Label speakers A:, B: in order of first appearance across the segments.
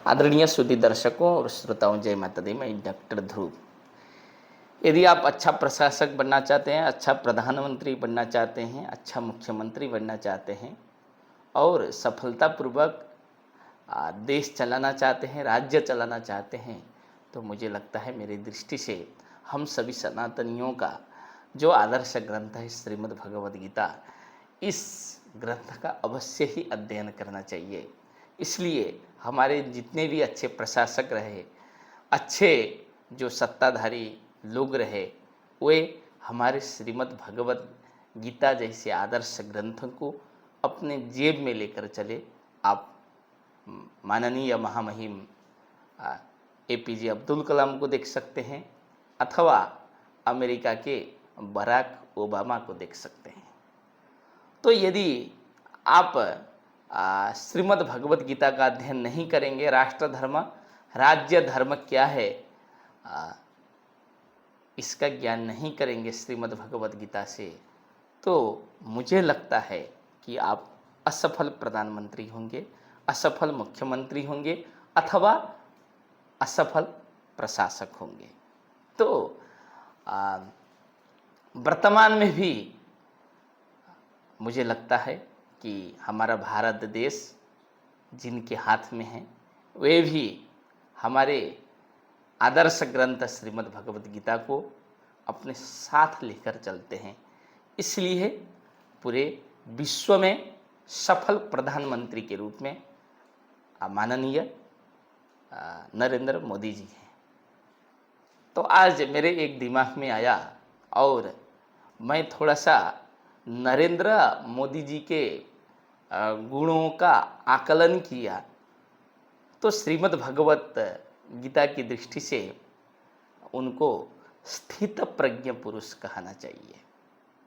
A: आदरणीय सुधी दर्शकों और श्रोताओं, जय माता दी। मैं डॉक्टर ध्रुव। यदि आप अच्छा प्रशासक बनना चाहते हैं, अच्छा प्रधानमंत्री बनना चाहते हैं, अच्छा मुख्यमंत्री बनना चाहते हैं और सफलतापूर्वक देश चलाना चाहते हैं, राज्य चलाना चाहते हैं, तो मुझे लगता है मेरी दृष्टि से हम सभी सनातनियों का जो आदर्श ग्रंथ है श्रीमद् भगवद गीता, इस ग्रंथ का अवश्य ही अध्ययन करना चाहिए। इसलिए हमारे जितने भी अच्छे प्रशासक रहे, अच्छे जो सत्ताधारी लोग रहे, वे हमारे श्रीमद् भगवद गीता जैसे आदर्श ग्रंथ को अपने जेब में लेकर चले। आप माननीय महामहिम APJ अब्दुल कलाम को देख सकते हैं अथवा अमेरिका के बराक ओबामा को देख सकते हैं। तो यदि आप श्रीमद् भगवद गीता का अध्ययन नहीं करेंगे, राष्ट्र धर्म राज्य धर्म क्या है इसका ज्ञान नहीं करेंगे श्रीमद् भगवद गीता से, तो मुझे लगता है कि आप असफल प्रधानमंत्री होंगे, असफल मुख्यमंत्री होंगे अथवा असफल प्रशासक होंगे। तो वर्तमान में भी मुझे लगता है कि हमारा भारत देश जिनके हाथ में है, वे भी हमारे आदर्श ग्रंथ श्रीमद् भगवद गीता को अपने साथ लेकर चलते हैं। इसलिए पूरे विश्व में सफल प्रधानमंत्री के रूप में माननीय नरेंद्र मोदी जी हैं। तो आज मेरे एक दिमाग में आया और मैं थोड़ा सा नरेंद्र मोदी जी के गुणों का आकलन किया, तो श्रीमद् भगवत गीता की दृष्टि से उनको स्थित प्रज्ञ पुरुष कहना चाहिए।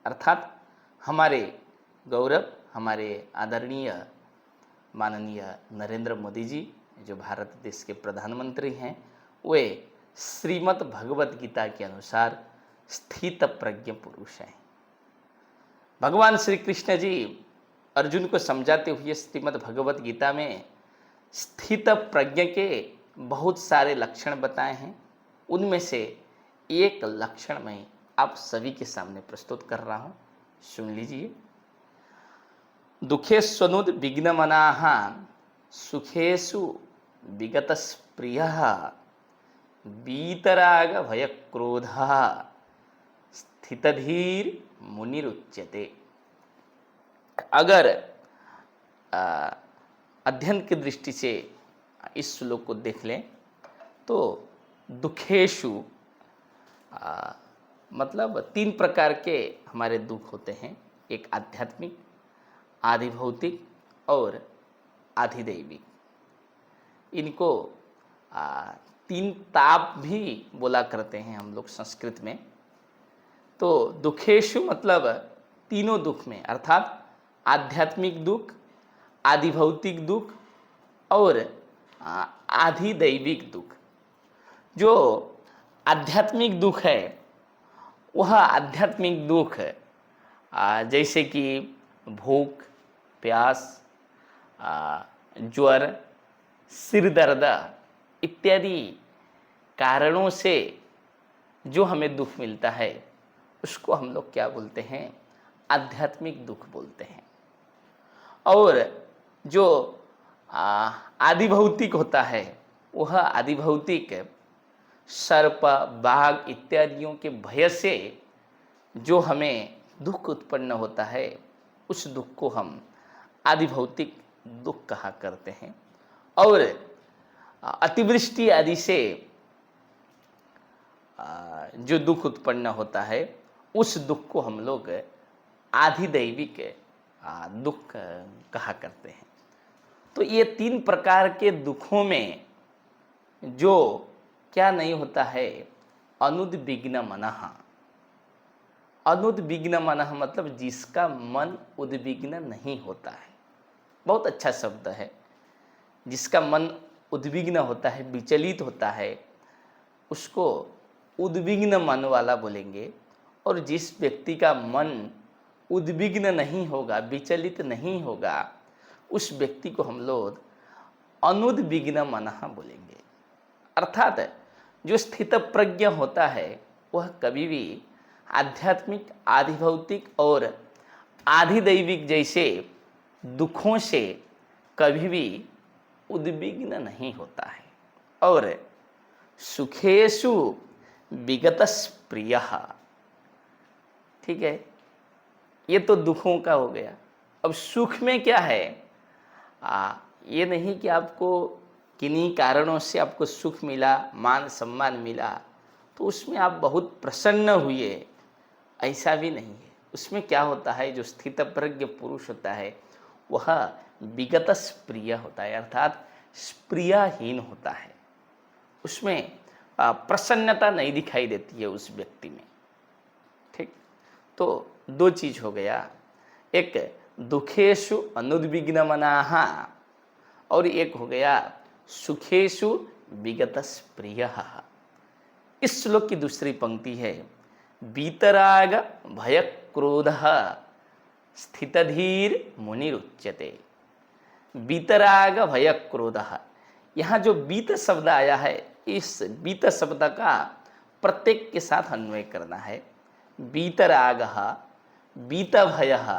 A: अर्थात हमारे गौरव, हमारे आदरणीय माननीय नरेंद्र मोदी जी जो भारत देश के प्रधानमंत्री हैं, वे श्रीमद् भगवत गीता के अनुसार स्थित प्रज्ञ पुरुष हैं। भगवान श्री कृष्ण जी अर्जुन को समझाते हुए श्रीमद् भगवत गीता में स्थित प्रज्ञ के बहुत सारे लक्षण बताए हैं। उनमें से एक लक्षण मैं आप सभी के सामने प्रस्तुत कर रहा हूं, सुन लीजिए। दुखेष्वनुद विघ्नमनाः सुखेषु विगतस्प्रियः वीतराग भयक्रोधः स्थितधीर मुनिरुच्यते। अगर अध्ययन की दृष्टि से इस श्लोक को देख लें तो दुखेषु मतलब तीन प्रकार के हमारे दुख होते हैं, एक आध्यात्मिक, आधि भौतिक और आधिदैविक। इनको तीन ताप भी बोला करते हैं हम लोग संस्कृत में। तो दुखेषु मतलब तीनों दुख में, अर्थात आध्यात्मिक दुख, आधिभौतिक दुख और आधिदैविक दुख। जो आध्यात्मिक दुख है वह आध्यात्मिक दुख जैसे कि भूख, प्यास, ज्वर, सिर दर्द इत्यादि कारणों से जो हमें दुख मिलता है उसको हम लोग क्या बोलते हैं? आध्यात्मिक दुख बोलते हैं। और जो आधिभौतिक होता है वह आधिभौतिक सर्प, बाघ इत्यादियों के भय से जो हमें दुख उत्पन्न होता है उस दुख को हम आधिभौतिक दुख कहा करते हैं। और अतिवृष्टि आदि से जो दुख उत्पन्न होता है उस दुख को हम लोग आधिदैविक दुख कहा करते हैं। तो ये तीन प्रकार के दुखों में जो क्या नहीं होता है? अनुद्विग्न मनः। अनुद्विग्न मनः मतलब जिसका मन उद्विग्न नहीं होता है। बहुत अच्छा शब्द है। जिसका मन उद्विग्न होता है, विचलित होता है, उसको उद्विग्न मन वाला बोलेंगे। और जिस व्यक्ति का मन उद्विग्न नहीं होगा, विचलित नहीं होगा, उस व्यक्ति को हम लोग अनुद्विग्न मनः बोलेंगे। अर्थात जो स्थित प्रज्ञ होता है वह कभी भी आध्यात्मिक, आधिभौतिक और आधिदैविक जैसे दुखों से कभी भी उद्विग्न नहीं होता है। और सुखेषु विगतस्प्रियः, ठीक है, ये तो दुखों का हो गया। अब सुख में क्या है, ये नहीं कि आपको किन्हीं कारणों से आपको सुख मिला, मान सम्मान मिला तो उसमें आप बहुत प्रसन्न हुए, ऐसा भी नहीं है। उसमें क्या होता है, जो स्थित प्रज्ञ पुरुष होता है वह विगत स्प्रिय होता है, अर्थात स्प्रियाहीन होता है। उसमें प्रसन्नता नहीं दिखाई देती है उस व्यक्ति में। ठीक, तो दो चीज हो गया, एक दुखेषु अनुद्विग्न मनाः और एक हो गया सुखेषु विगत स्प्रियः। इस श्लोक की दूसरी पंक्ति है, वीतराग भय क्रोधः स्थितधीर मुनिरुच्यते। वीतराग भय क्रोधः, यहाँ जो बीत शब्द आया है, इस बीत शब्द का प्रत्येक के साथ अन्वय करना है। वीतरागः, बीत भयः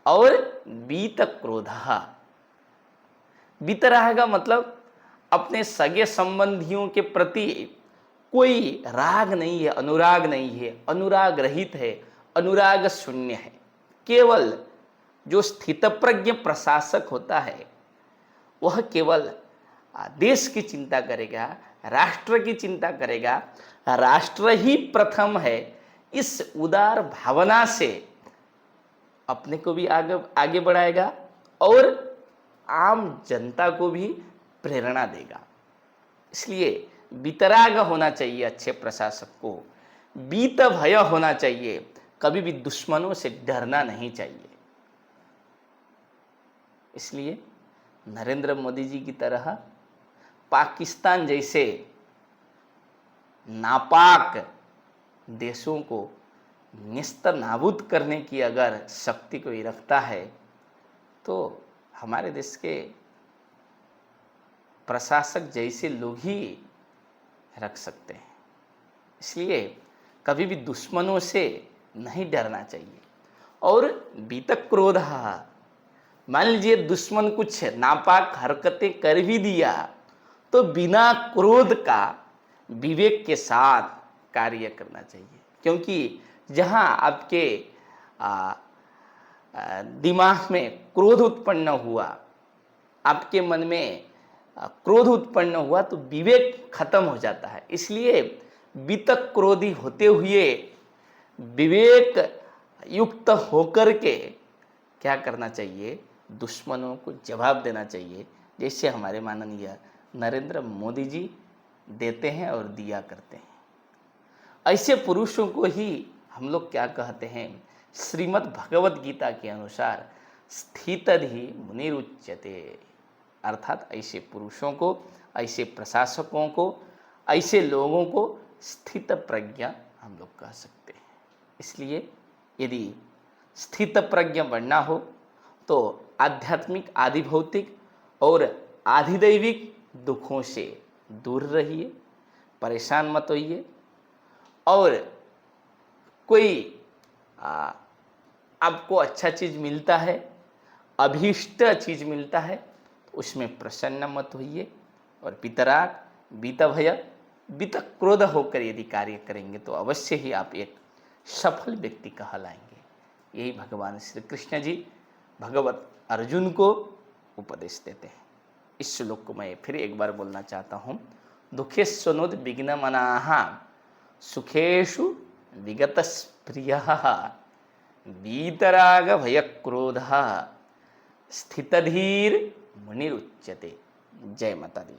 A: और बीत क्रोधः। बीतराग मतलब अपने सगे संबंधियों के प्रति कोई राग नहीं है, अनुराग नहीं है, अनुराग रहित है, अनुराग शून्य है। केवल जो स्थितप्रज्ञ प्रशासक होता है वह केवल देश की चिंता करेगा, राष्ट्र की चिंता करेगा, राष्ट्र ही प्रथम है, इस उदार भावना से अपने को भी आगे बढ़ाएगा और आम जनता को भी प्रेरणा देगा। इसलिए बीतराग होना चाहिए अच्छे प्रशासक को, बीत भय होना चाहिए, कभी भी दुश्मनों से डरना नहीं चाहिए। इसलिए नरेंद्र मोदी जी की तरह पाकिस्तान जैसे नापाक देशों को निस्त नाबूद करने की अगर शक्ति कोई रखता है तो हमारे देश के प्रशासक जैसे लोग ही रख सकते हैं। इसलिए कभी भी दुश्मनों से नहीं डरना चाहिए। और बीतक क्रोध, मान लीजिए दुश्मन कुछ नापाक हरकतें कर भी दिया तो बिना क्रोध का विवेक के साथ कार्य करना चाहिए। क्योंकि जहाँ आपके दिमाग में क्रोध उत्पन्न हुआ, आपके मन में क्रोध उत्पन्न हुआ तो विवेक खत्म हो जाता है। इसलिए बीतक क्रोधी होते हुए विवेक युक्त होकर के क्या करना चाहिए, दुश्मनों को जवाब देना चाहिए, जैसे हमारे माननीय नरेंद्र मोदी जी देते हैं और दिया करते हैं। ऐसे पुरुषों को ही हम लोग क्या कहते हैं, श्रीमद् भगवत गीता के अनुसार स्थितधि मुनिरुच्यते। अर्थात ऐसे पुरुषों को, ऐसे प्रशासकों को, ऐसे लोगों को स्थित प्रज्ञा हम लोग कह सकते हैं। इसलिए यदि स्थित प्रज्ञ बनना हो तो आध्यात्मिक, आधिभौतिक और आधिदैविक दुखों से दूर रहिए, परेशान मत होइए। और कोई आपको अच्छा चीज़ मिलता है, अभीष्ट चीज़ मिलता है तो उसमें प्रसन्न मत होइए। और बीतराग, बीत भय, बीत क्रोध होकर यदि कार्य करेंगे तो अवश्य ही आप एक सफल व्यक्ति कहलाएंगे। यही भगवान श्री कृष्ण जी भगवत अर्जुन को उपदेश देते हैं। इस श्लोक को मैं फिर एक बार बोलना चाहता हूँ, दुखेस्वनुद विघ्न मनाः सुखेषु विगत स्प्रियः वीतराग भय क्रोधः स्थितधीर मुनिरुच्यते। जय माता दी।